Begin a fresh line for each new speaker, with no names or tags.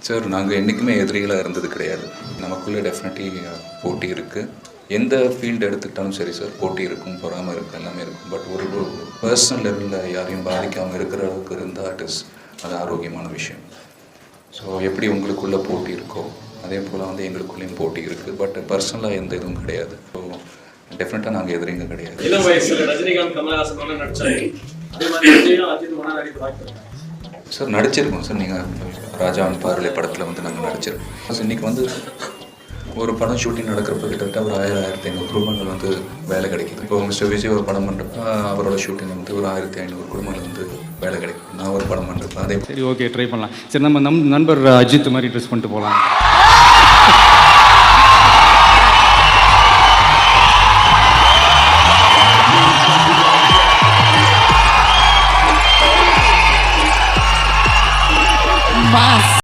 Sir, நாங்கள் என்றைக்குமே எதிரிகளாக இருந்தது கிடையாது. நமக்குள்ளே டெஃபினெட்லி போட்டி இருக்குது. எந்த ஃபீல்டு எடுத்துக்கிட்டாலும் சரி சார், போட்டி இருக்கும், பொறாமை இருக்கும், எல்லாமே இருக்கும். பட் ஒரு பர்சனல் லெவலில் யாரையும் பாதிக்காமல் இருக்கிற அளவுக்கு இருந்தால் அது ஆரோக்கியமான விஷயம். ஸோ எப்படி உங்களுக்குள்ளே போட்டி இருக்கோ அதே போல் வந்து எங்களுக்குள்ளேயும் போட்டி இருக்குது. பட் பர்சனலாக எந்த இதுவும் கிடையாது. ஸோ டெஃபினட்டாக நாங்கள் எதிரிங்க கிடையாது.
இளம் வயசில் ரஜினிகாந்த் கமலஹாசன் நடிச்சாங்க. அதே மாதிரி அஜித் நடிக்க வாய்ப்பு
சார் நடிச்சிருக்கோம் சார். நீங்கள் ராஜாவின் பார்வை படத்தில் வந்து நாங்கள் நடிச்சிருக்கோம். ஸோ இன்றைக்கி வந்து ஒரு படம் ஷூட்டிங் நடக்கிறப்ப கிட்டத்தட்ட ஒரு 1000-1500 குடும்பங்கள் வந்து வேலை கிடைக்குது. இப்போ மிஸ்டர் விஜய் ஒரு படம் பண்ணுறப்ப அவரோட ஷூட்டிங் வந்து ஒரு 1500 குடும்பங்கள் வந்து வேலை கிடைக்கும். நான் ஒரு படம் பண்ணுறப்ப அதே.
சரி, ஓகே, ட்ரை பண்ணலாம். சரி, நம்ம நண்பர் அஜித் மாதிரி ட்ரெஸ் பண்ணிட்டு போகலாம்.